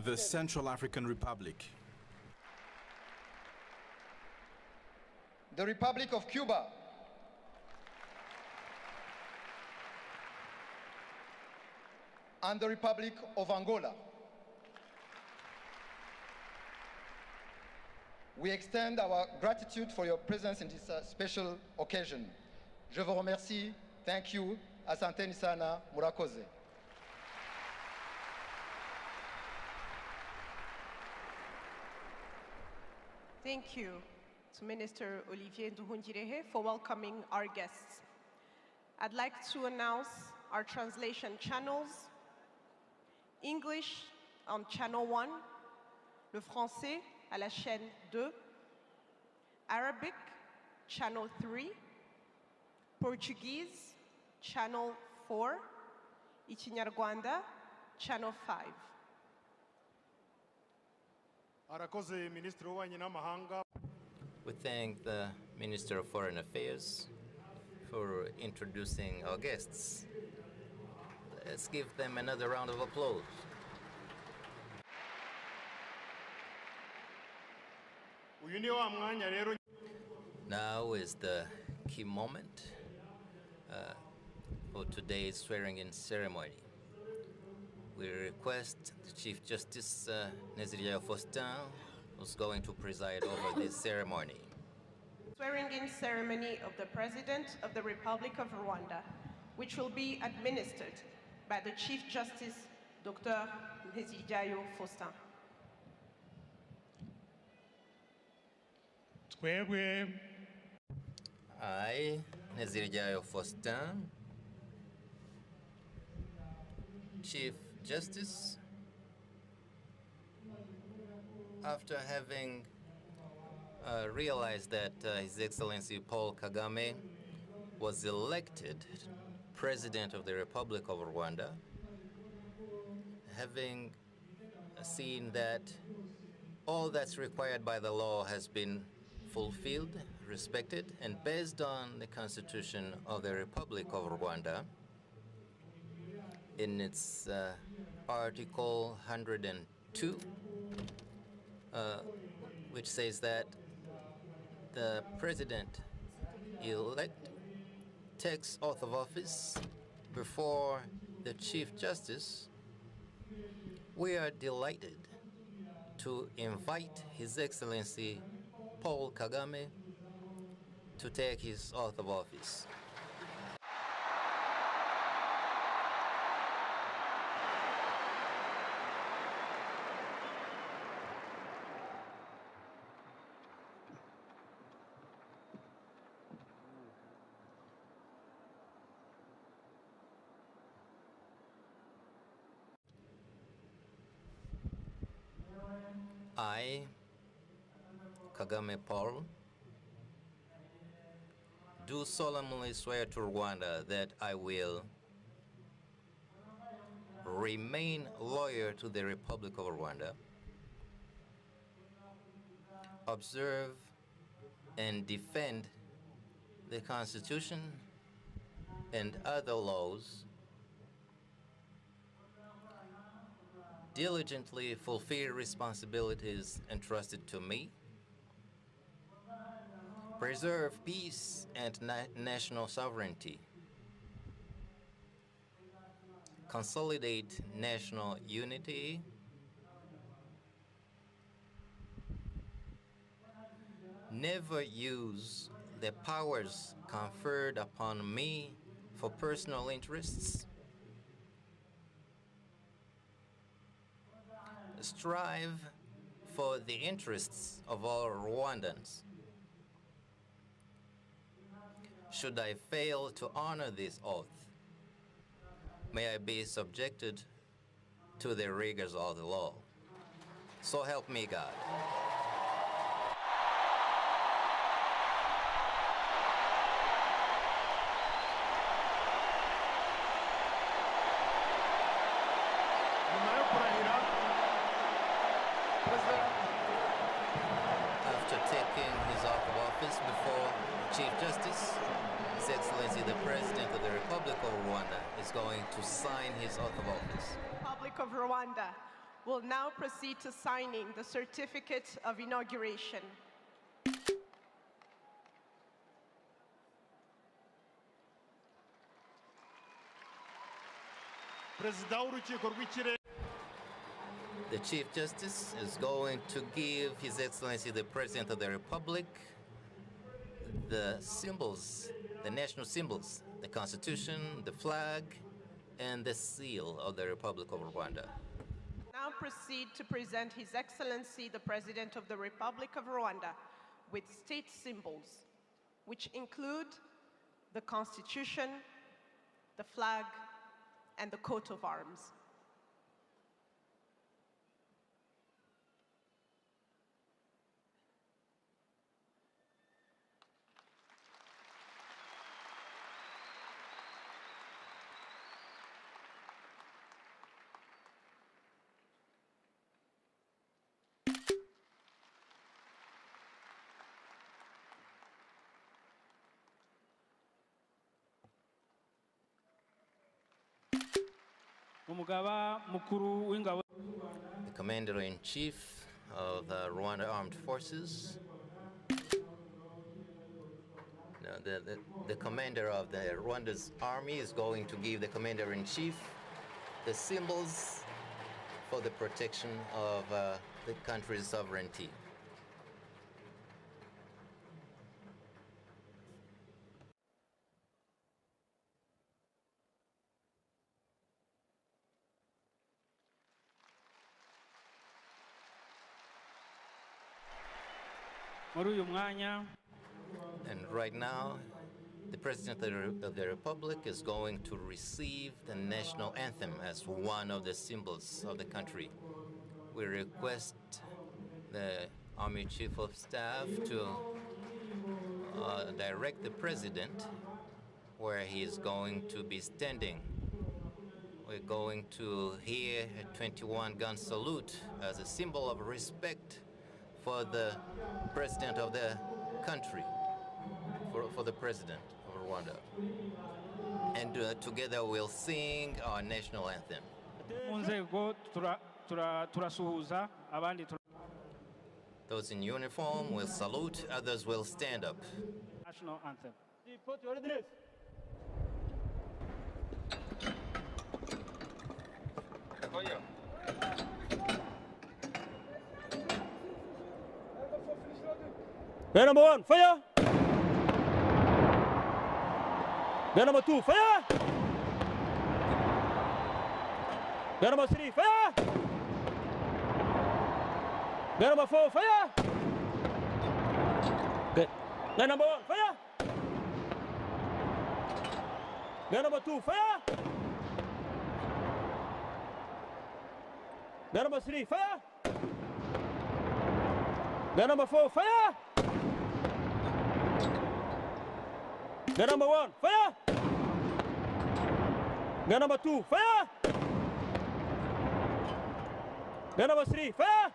the Central African Republic, the Republic of Cuba, and the Republic of Angola. We extend our gratitude for your presence in this special occasion. Je vous remercie. Thank you. Asanteni sana. Murakoze. Thank you to Minister Olivier Nduhungirehe for welcoming our guests. I'd like to announce our translation channels. English on channel 1, le français à la chaîne 2, Arabic channel 3, Portuguese channel 4, Ikinyarwanda channel 5. We thank the Minister of Foreign Affairs for introducing our guests. Let's give them another round of applause. Now is the key moment for today's swearing-in ceremony. We request the Chief Justice Neziryayo Faustin, who's going to preside over this ceremony. Swearing-in ceremony of the President of the Republic of Rwanda, which will be administered by the Chief Justice, Dr. Neziryayo Faustin. I, Neziryayo Faustin, Chief Justice, after having realized that His Excellency Paul Kagame was elected President of the Republic of Rwanda, having seen that all that's required by the law has been fulfilled, respected, and based on the Constitution of the Republic of Rwanda, in its Article 102, which says that the President-elect takes oath of office before the Chief Justice. We are delighted to invite His Excellency Paul Kagame to take his oath of office. I, Kagame Paul, do solemnly swear to Rwanda that I will remain loyal to the Republic of Rwanda, observe and defend the Constitution and other laws, diligently fulfill responsibilities entrusted to me, preserve peace and national sovereignty, consolidate national unity, never use the powers conferred upon me for personal interests, strive for the interests of all Rwandans. Should I fail to honor this oath, may I be subjected to the rigors of the law. So help me God. After taking his oath of office before Chief Justice, His Excellency the President of the Republic of Rwanda is going to sign his oath of office. Republic of Rwanda, will now proceed to signing the certificate of inauguration. The Chief Justice is going to give His Excellency the President of the Republic the symbols, the national symbols, the Constitution, the flag, and the seal of the Republic of Rwanda. Now proceed to present His Excellency the President of the Republic of Rwanda with state symbols, which include the Constitution, the flag, and the coat of arms. The Commander-in-Chief of the Rwanda Armed Forces, the commander of the Rwanda's army is going to give the Commander-in-Chief the symbols for the protection of the country's sovereignty. And right now, the President of the Republic is going to receive the national anthem as one of the symbols of the country. We request the Army Chief of Staff to direct the President where he is going to be standing. We're going to hear a 21-gun salute as a symbol of respect for the President of the country, for the President of Rwanda. And together we'll sing our national anthem. Those in uniform will salute, others will stand up. National anthem. Gun number 1, fire! Gun number 2, fire! Gun number 3, fire! Gun number 4, fire! Gun number 1, fire! Gun number 2, fire! Gun number 3, fire! Gun number 4, fire! Gun number 1, fire! Gun number 2, fire! Gun number 3, fire!